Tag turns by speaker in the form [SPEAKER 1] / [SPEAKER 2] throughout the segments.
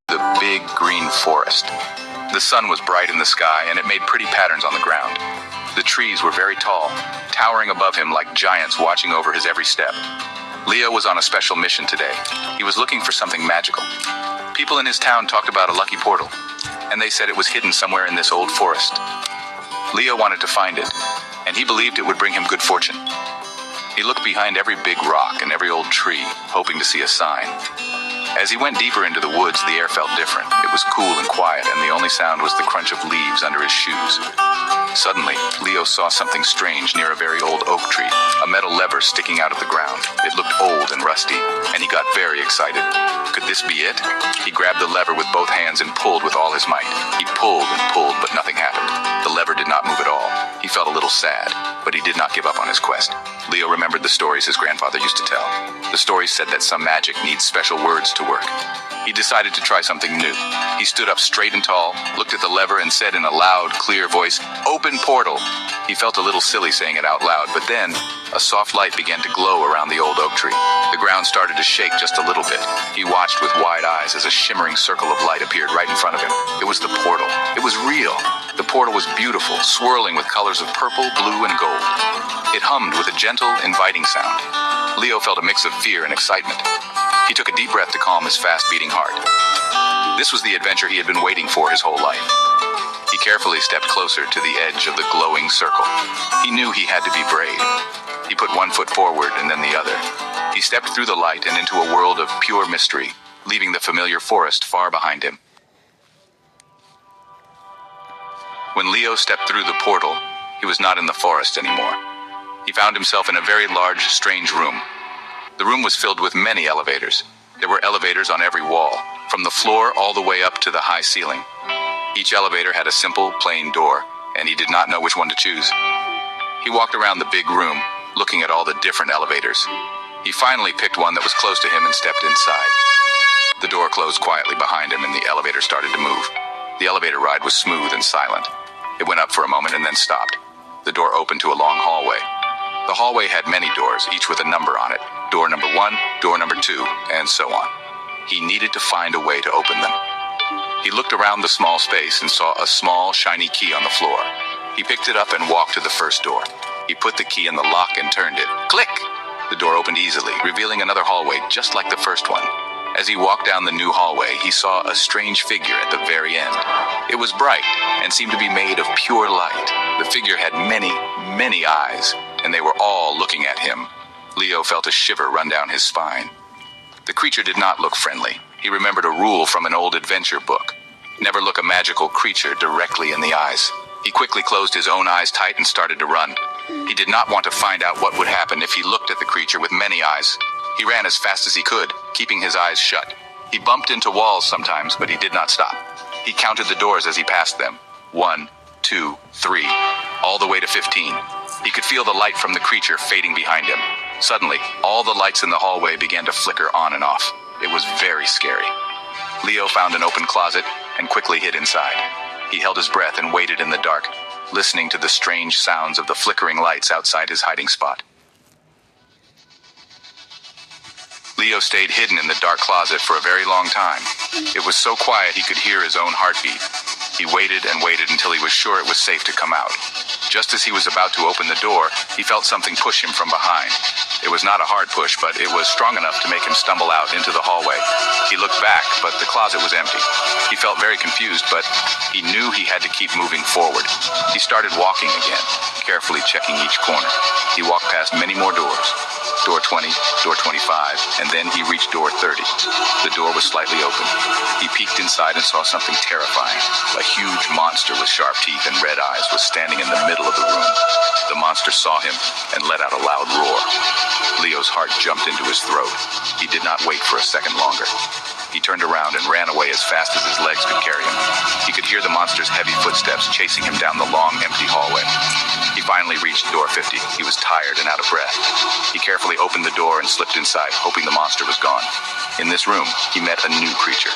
[SPEAKER 1] The big green forest. The sun was bright in the sky and it made pretty patterns on the ground. The trees were very tall, towering above him like giants watching over his every step. Leo was on a special mission today. He was looking for something magical. People in his town talked about a lucky portal, and they said it was hidden somewhere in this old forest. Leo wanted to find it, and he believed it would bring him good fortune. He looked behind every big rock and every old tree, hoping to see a sign. As he went deeper into the woods, the air felt different. It was cool and quiet, and the only sound was the crunch of leaves under his shoes. Suddenly, Leo saw something strange near a very old oak tree, a metal lever sticking out of the ground. It looked old and rusty, and he got very excited. Could this be it? He grabbed the lever with both hands and pulled with all his might. He pulled and pulled, but nothing happened. The lever did not move at all. He felt a little sad, but he did not give up on his quest. Leo remembered the stories his grandfather used to tell. The stories said that some magic needs special words to work. He decided to try something new. He stood up straight and tall, looked at the lever, and said in a loud, clear voice, "Open portal." He felt a little silly saying it out loud, but then a soft light began to glow around the old oak tree. The ground started to shake just a little bit. He watched with wide eyes as a shimmering circle of light appeared right in front of him. It was the portal. It was real. The portal was beautiful, swirling with colors of purple, blue, and gold. It hummed with a gentle, inviting sound. Leo felt a mix of fear and excitement. He took a deep breath to calm his fast-beating heart. This was the adventure he had been waiting for his whole life. He carefully stepped closer to the edge of the glowing circle. He knew he had to be brave. He put one foot forward and then the other. He stepped through the light and into a world of pure mystery, leaving the familiar forest far behind him. When Leo stepped through the portal, he was not in the forest anymore. He found himself in a very large, strange room. The room was filled with many elevators. There were elevators on every wall, from the floor all the way up to the high ceiling. Each elevator had a simple, plain door, and he did not know which one to choose. He walked around the big room, looking at all the different elevators. He finally picked one that was close to him and stepped inside. The door closed quietly behind him and the elevator started to move. The elevator ride was smooth and silent. It went up for a moment and then stopped. The door opened to a long hallway. The hallway had many doors, each with a number on it. Door number 1, door number 2, and so on. He needed to find a way to open them. He looked around the small space and saw a small, shiny key on the floor. He picked it up and walked to the first door. He put the key in the lock and turned it. Click! The door opened easily, revealing another hallway just like the first one. As he walked down the new hallway, he saw a strange figure at the very end. It was bright and seemed to be made of pure light. The figure had many, many eyes, and they were all looking at him. Leo felt a shiver run down his spine. The creature did not look friendly. He remembered a rule from an old adventure book. Never look a magical creature directly in the eyes. He quickly closed his own eyes tight and started to run. He did not want to find out what would happen if he looked at the creature with many eyes. He ran as fast as he could, keeping his eyes shut. He bumped into walls sometimes, but he did not stop. He counted the doors as he passed them. 1, 2, 3, all the way to 15. He could feel the light from the creature fading behind him. Suddenly, all the lights in the hallway began to flicker on and off. It was very scary. Leo found an open closet and quickly hid inside. He held his breath and waited in the dark, listening to the strange sounds of the flickering lights outside his hiding spot. Leo stayed hidden in the dark closet for a very long time. It was so quiet he could hear his own heartbeat. He waited and waited until he was sure it was safe to come out. Just as he was about to open the door, he felt something push him from behind. It was not a hard push, but it was strong enough to make him stumble out into the hallway. He looked back, but the closet was empty. He felt very confused, but he knew he had to keep moving forward. He started walking again, carefully checking each corner. He walked past many more doors. Door 20, door 25, and then he reached door 30. The door was slightly open. He peeked inside and saw something terrifying. A huge monster with sharp teeth and red eyes was standing in the middle of the room. The monster saw him and let out a loud roar. Leo's heart jumped into his throat. He did not wait for a second longer. He turned around and ran away as fast as his legs could carry him. He could hear the monster's heavy footsteps chasing him down the long, empty hallway. He finally reached door 50. He was tired and out of breath. He carefully opened the door and slipped inside, hoping the monster was gone. In this room, he met a new creature.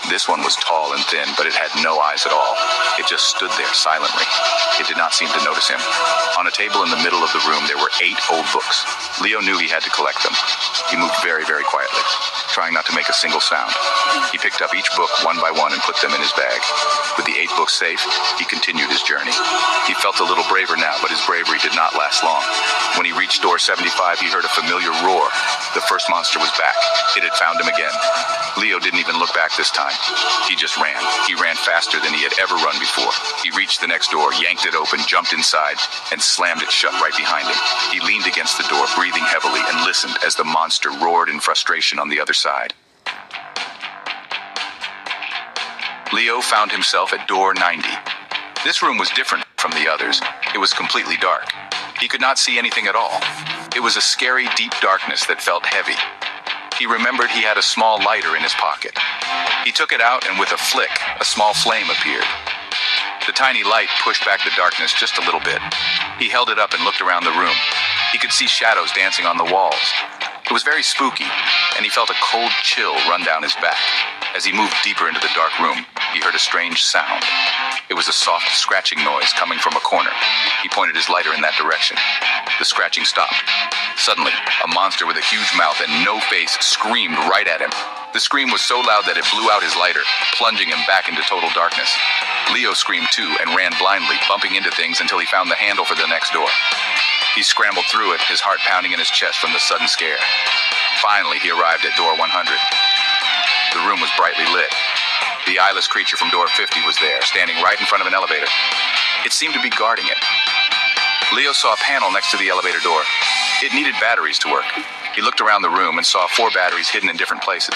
[SPEAKER 1] This one was tall and thin, but it had no eyes at all. It just stood there silently. It did not seem to notice him. On a table in the middle of the room, there were 8 old books. Leo knew he had to collect them. He moved very, very quietly, trying not to make a single sound. He picked up each book one by one and put them in his bag. With the 8 books safe, he continued his journey. He felt a little braver now, but his bravery did not last long. When he reached door 75, he heard a familiar roar. The first monster was back. It had found him again. Leo didn't even look back this time. He just ran. He ran faster than he had ever run before. He reached the next door, yanked it open, jumped inside, and slammed it shut right behind him. He leaned against the door, breathing heavily, and listened as the monster roared in frustration on the other side. Leo found himself at door 90. This room was different from the others. It was completely dark. He could not see anything at all. It was a scary, deep darkness that felt heavy. He remembered he had a small lighter in his pocket. He took it out, and with a flick, a small flame appeared. The tiny light pushed back the darkness just a little bit. He held it up and looked around the room. He could see shadows dancing on the walls. It was very spooky, and he felt a cold chill run down his back. As he moved deeper into the dark room, he heard a strange sound. It was a soft scratching noise coming from a corner. He pointed his lighter in that direction. The scratching stopped. Suddenly, a monster with a huge mouth and no face screamed right at him. The scream was so loud that it blew out his lighter, plunging him back into total darkness. Leo screamed too and ran blindly, bumping into things until he found the handle for the next door. He scrambled through it, his heart pounding in his chest from the sudden scare. Finally, he arrived at door 100. The room was brightly lit. The eyeless creature from door 50 was there, standing right in front of an elevator. It seemed to be guarding it. Leo saw a panel next to the elevator door. It needed batteries to work. He looked around the room and saw 4 batteries hidden in different places.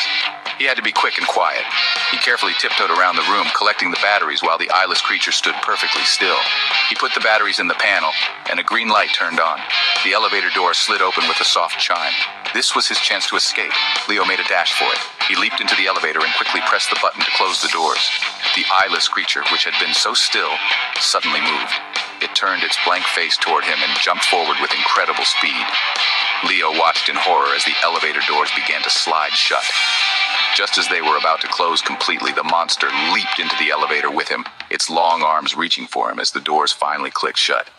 [SPEAKER 1] He had to be quick and quiet. He carefully tiptoed around the room, collecting the batteries while the eyeless creature stood perfectly still. He put the batteries in the panel, and a green light turned on. The elevator door slid open with a soft chime. This was his chance to escape. Leo made a dash for it. He leaped into the elevator and quickly pressed the button to close the doors. The eyeless creature, which had been so still, suddenly moved. It turned its blank face toward him and jumped forward with incredible speed. Leo watched in horror as the elevator doors began to slide shut. Just as they were about to close completely, the monster leaped into the elevator with him, its long arms reaching for him as the doors finally clicked shut.